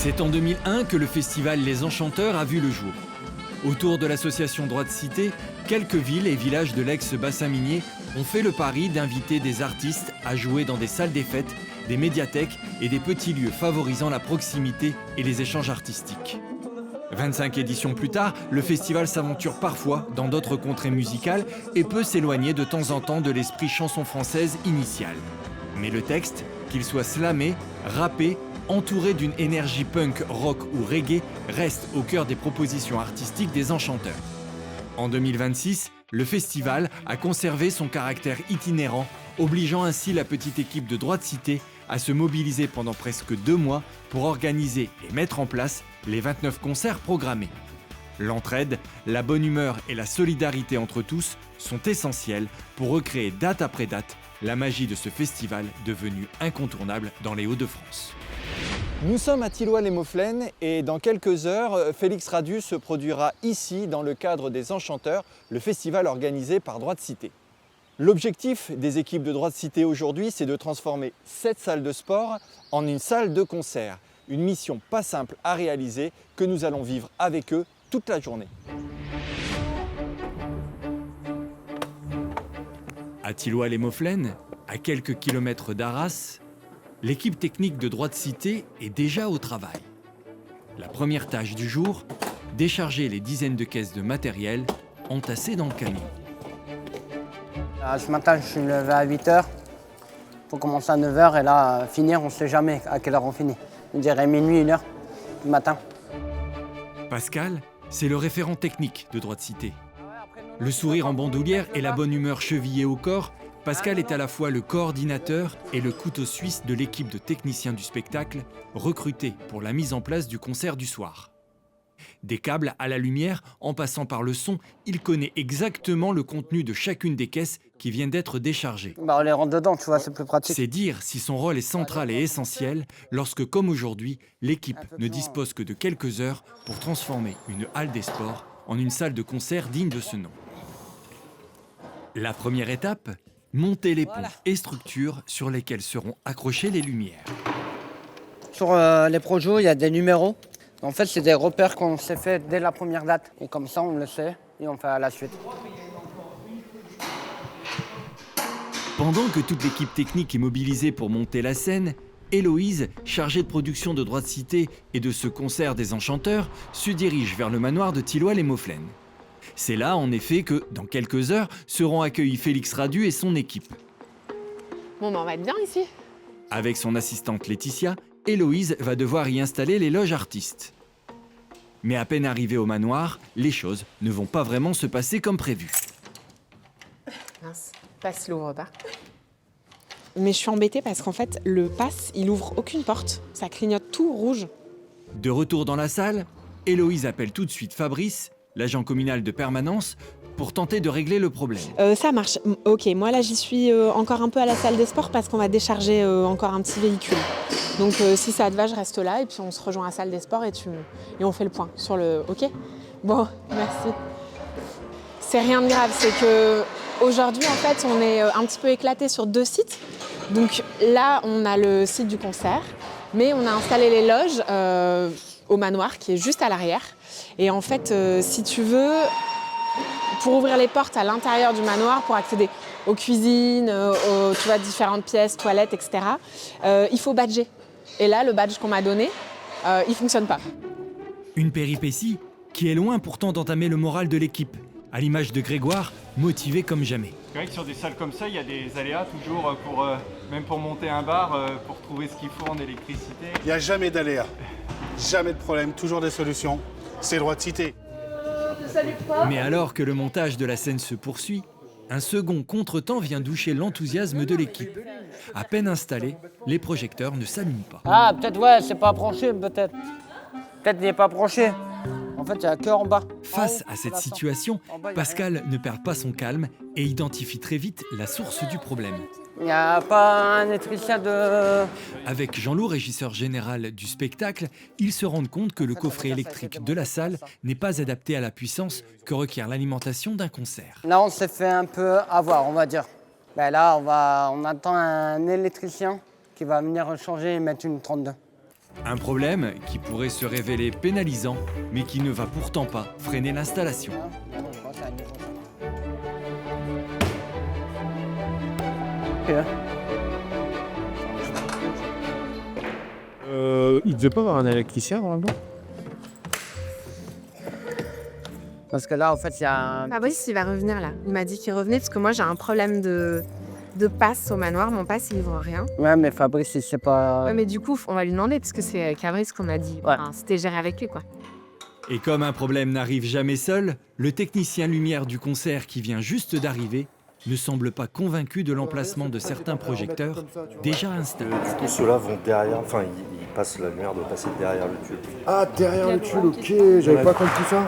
C'est en 2001 que le festival Les Enchanteurs a vu le jour. Autour de l'association Droit de Cité, quelques villes et villages de l'ex-bassin minier ont fait le pari d'inviter des artistes à jouer dans des salles des fêtes, des médiathèques et des petits lieux favorisant la proximité et les échanges artistiques. 25 éditions plus tard, le festival s'aventure parfois dans d'autres contrées musicales et peut s'éloigner de temps en temps de l'esprit chanson française initiale. Mais le texte, qu'il soit slamé, rappé, entouré d'une énergie punk, rock ou reggae, reste au cœur des propositions artistiques des Enchanteurs. En 2026, le festival a conservé son caractère itinérant, obligeant ainsi la petite équipe de Droit de Cité à se mobiliser pendant presque 2 mois pour organiser et mettre en place les 29 concerts programmés. L'entraide, la bonne humeur et la solidarité entre tous sont essentielles pour recréer date après date la magie de ce festival devenu incontournable dans les Hauts-de-France. Nous sommes à Thilloy-les-Mauflaines et dans quelques heures, Félix Radu se produira ici dans le cadre des Enchanteurs, le festival organisé par Droit de Cité. L'objectif des équipes de Droit de Cité aujourd'hui, c'est de transformer cette salle de sport en une salle de concert. Une mission pas simple à réaliser que nous allons vivre avec eux toute la journée. À Thilloy-les-Mauflaines, à quelques kilomètres d'Arras, l'équipe technique de Droit de Cité est déjà au travail. La première tâche du jour, décharger les dizaines de caisses de matériel entassées dans le camion. Ce matin, je suis levé à 8h. Il faut commencer à 9h et là, finir, on ne sait jamais à quelle heure on finit. On dirait minuit, 1h du matin. Pascal, c'est le référent technique de Droit de Cité. Le sourire en bandoulière et la bonne humeur chevillée au corps, Pascal est à la fois le coordinateur et le couteau suisse de l'équipe de techniciens du spectacle recrutés pour la mise en place du concert du soir. Des câbles à la lumière, en passant par le son, il connaît exactement le contenu de chacune des caisses qui viennent d'être déchargées. On les rentre dedans, tu vois, c'est plus pratique. C'est dire si son rôle est central et essentiel lorsque, comme aujourd'hui, l'équipe ne dispose que de quelques heures pour transformer une halle des sports en une salle de concert digne de ce nom. La première étape, monter les ponts et structures sur lesquelles seront accrochées les lumières. Sur les projets, il y a des numéros. En fait, c'est des repères qu'on s'est fait dès la première date. Et comme ça, on le sait et on fait à la suite. Pendant que toute l'équipe technique est mobilisée pour monter la scène, Héloïse, chargée de production de Droit de Cité et de ce concert des Enchanteurs, se dirige vers le manoir de Thilloy-les-Mauflaines. C'est là, en effet, que, dans quelques heures, seront accueillis Félix Radu et son équipe. Bon, on va être bien ici. Avec son assistante Laetitia, Héloïse va devoir y installer les loges artistes. Mais à peine arrivée au manoir, les choses ne vont pas vraiment se passer comme prévu. Mince, passe l'ouvre pas. Mais je suis embêtée parce qu'en fait, le pass, il ouvre aucune porte. Ça clignote tout rouge. De retour dans la salle, Héloïse appelle tout de suite Fabrice, l'agent communal de permanence, pour tenter de régler le problème. Ça marche. Ok, moi là, j'y suis encore un peu à la salle des sports parce qu'on va décharger encore un petit véhicule. Donc si ça te va, je reste là et puis on se rejoint à la salle des sports et on fait le point sur le... Ok ? Bon, merci. C'est rien de grave, c'est que aujourd'hui, en fait, on est un petit peu éclaté sur 2 sites. Donc là, on a le site du concert, mais on a installé les loges au manoir qui est juste à l'arrière. Et en fait, si tu veux, pour ouvrir les portes à l'intérieur du manoir, pour accéder aux cuisines, tu vois, différentes pièces, toilettes, etc., il faut badger. Et là, le badge qu'on m'a donné, il ne fonctionne pas. Une péripétie qui est loin pourtant d'entamer le moral de l'équipe, à l'image de Grégoire, motivé comme jamais. C'est vrai que sur des salles comme ça, il y a des aléas toujours, même pour monter un bar, pour trouver ce qu'il faut en électricité. Il n'y a jamais d'aléas, jamais de problème, toujours des solutions. C'est Droit de Cité. Mais alors que le montage de la scène se poursuit, un second contretemps vient doucher l'enthousiasme de l'équipe. À peine installés, les projecteurs ne s'allument pas. Ah, peut-être, ouais, c'est pas branché, peut-être. Peut-être il n'est pas branché. En fait, il n'y a que en bas. Face à cette situation, Pascal ne perd pas son calme et identifie très vite la source du problème. Il n'y a pas un électricien de... Avec Jean-Loup, régisseur général du spectacle, ils se rendent compte que le coffret électrique de la salle n'est pas adapté à la puissance que requiert l'alimentation d'un concert. Là, on s'est fait un peu avoir, on va dire. Ben là, on attend un électricien qui va venir changer et mettre une 32. Un problème qui pourrait se révéler pénalisant, mais qui ne va pourtant pas freiner l'installation. Il devait pas avoir un électricien normalement? Parce que là, en fait, il y a un... Fabrice, il va revenir là. Il m'a dit qu'il revenait parce que moi, j'ai un problème de passe au manoir. Mon passe, il ouvre rien. Ouais, mais Fabrice, il sait pas... Ouais, mais du coup, on va lui demander parce que c'est Fabrice qu'on a dit. Ouais. Enfin, c'était géré avec lui, quoi. Et comme un problème n'arrive jamais seul, le technicien lumière du concert qui vient juste d'arriver ne semble pas convaincu de l'emplacement de certains projecteurs déjà installés. Tous ceux-là vont derrière, enfin ils passent, la lumière doit passer derrière le tube. Ah, derrière le tulle, ok, j'avais pas compris ça.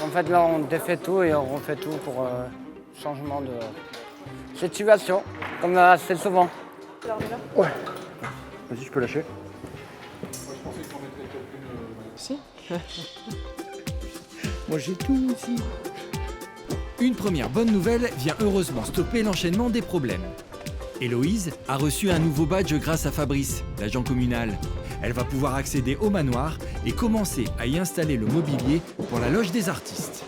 En fait, là, on défait tout et on refait tout pour changement de situation, comme assez souvent. Ouais. Vas-y, je peux lâcher. Si. Moi, j'ai tout ici. Une première bonne nouvelle vient heureusement stopper l'enchaînement des problèmes. Héloïse a reçu un nouveau badge grâce à Fabrice, l'agent communal. Elle va pouvoir accéder au manoir et commencer à y installer le mobilier pour la loge des artistes.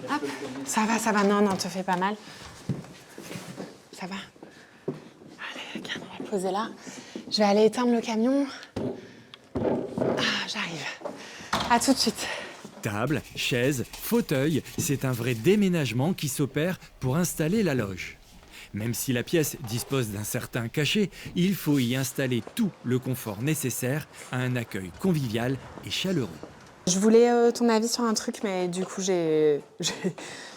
Hop, ça va, non, te fais pas mal. Ça va. Allez, regarde, on va le poser là. Je vais aller éteindre le camion. Ah, j'arrive. À tout de suite. Table, chaises, fauteuils, c'est un vrai déménagement qui s'opère pour installer la loge. Même si la pièce dispose d'un certain cachet, il faut y installer tout le confort nécessaire à un accueil convivial et chaleureux. Je voulais ton avis sur un truc, mais du coup, je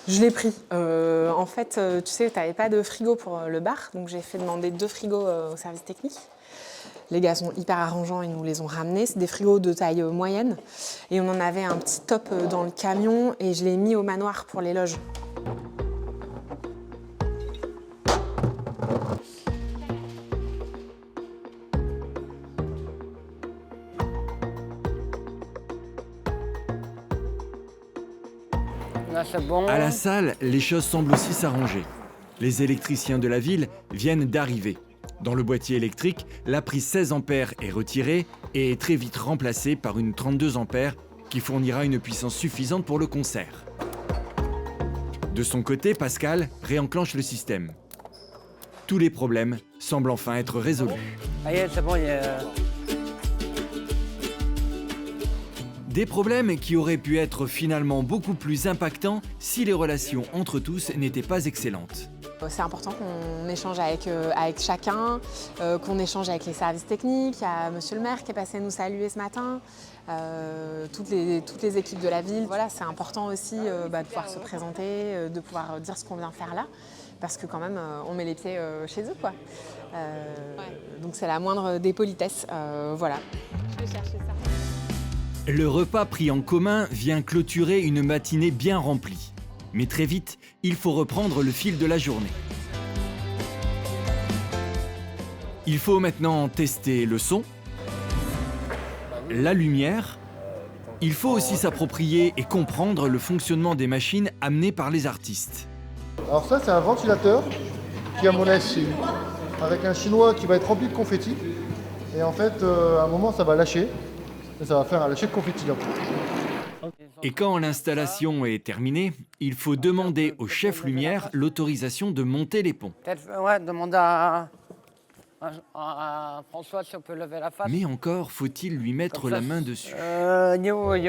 l'ai pris. En fait, tu sais, tu n'avais pas de frigo pour le bar, donc j'ai fait demander 2 frigos au service technique. Les gars sont hyper arrangeants, ils nous les ont ramenés. C'est des frigos de taille moyenne. Et on en avait un petit top dans le camion et je l'ai mis au manoir pour les loges. Là, c'est bon. À la salle, les choses semblent aussi s'arranger. Les électriciens de la ville viennent d'arriver. Dans le boîtier électrique, la prise 16 ampères est retirée et est très vite remplacée par une 32 ampères qui fournira une puissance suffisante pour le concert. De son côté, Pascal réenclenche le système. Tous les problèmes semblent enfin être résolus. Ah, c'est bon, il y a... Des problèmes qui auraient pu être finalement beaucoup plus impactants si les relations entre tous n'étaient pas excellentes. C'est important qu'on échange avec chacun, qu'on échange avec les services techniques. Il y a monsieur le maire qui est passé nous saluer ce matin, toutes les équipes de la ville. Voilà, c'est important aussi de pouvoir se présenter, de pouvoir dire ce qu'on vient faire là, parce que quand même, on met les pieds chez eux, quoi. Donc c'est la moindre des politesses, voilà. Je vais chercher ça. Le repas pris en commun vient clôturer une matinée bien remplie. Mais très vite, il faut reprendre le fil de la journée. Il faut maintenant tester le son, la lumière. Il faut aussi s'approprier et comprendre le fonctionnement des machines amenées par les artistes. Alors ça, c'est un ventilateur qui, à mon avis, avec un chinois qui va être rempli de confettis. Et en fait, à un moment, ça va lâcher. Et ça va faire un lâcher de confettis. Et quand l'installation est terminée, il faut demander au chef lumière l'autorisation de monter les ponts. Peut-être, ouais, demander à François si on peut lever la face. Mais encore faut-il lui mettre la main dessus. Il est où Il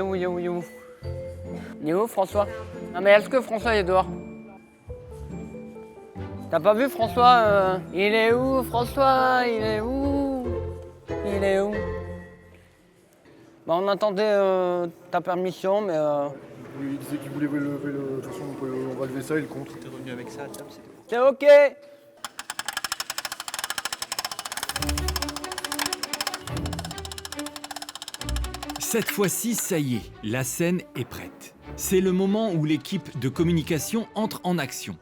est où, François? Non, mais est-ce que François est dehors? T'as pas vu François Il est où, François? Il est où? Il est où? Bah, on attendait ta permission, mais... Il disait qu'il voulait lever le... De toute façon, on va lever ça et le compte. T'es revenu avec ça à table, c'est OK. Cette fois-ci, ça y est, la scène est prête. C'est le moment où l'équipe de communication entre en action.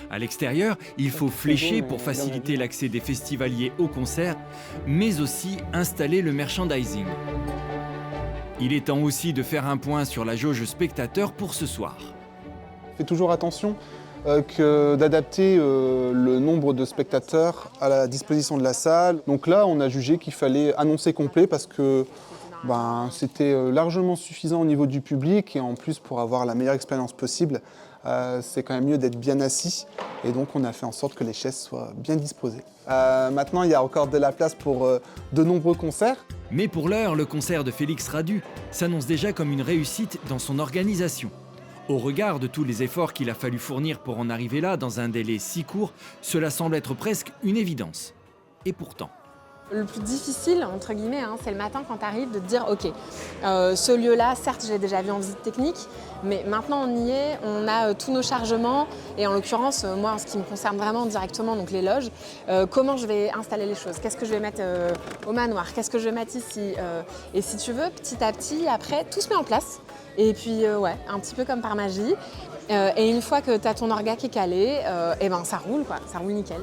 À l'extérieur, il faut flécher pour faciliter l'accès des festivaliers au concert, mais aussi installer le merchandising. Il est temps aussi de faire un point sur la jauge spectateur pour ce soir. Fais toujours attention que d'adapter le nombre de spectateurs à la disposition de la salle. Donc là, on a jugé qu'il fallait annoncer complet parce que c'était largement suffisant au niveau du public et en plus pour avoir la meilleure expérience possible, c'est quand même mieux d'être bien assis et donc on a fait en sorte que les chaises soient bien disposées. Maintenant, il y a encore de la place pour de nombreux concerts. Mais pour l'heure, le concert de Félix Radu s'annonce déjà comme une réussite dans son organisation. Au regard de tous les efforts qu'il a fallu fournir pour en arriver là dans un délai si court, cela semble être presque une évidence. Et pourtant. Le plus difficile, entre guillemets, c'est le matin quand tu arrives de te dire « Ok, ce lieu-là, certes, j'ai déjà vu en visite technique, mais maintenant on y est, on a tous nos chargements et en l'occurrence, moi, en ce qui me concerne vraiment directement, donc les loges, comment je vais installer les choses? Qu'est-ce que je vais mettre au manoir? Qu'est-ce que je vais mettre ici? Et si tu veux, petit à petit, après, tout se met en place. Et puis, un petit peu comme par magie. Et une fois que tu as ton orga qui est calé, ça roule, quoi, ça roule nickel.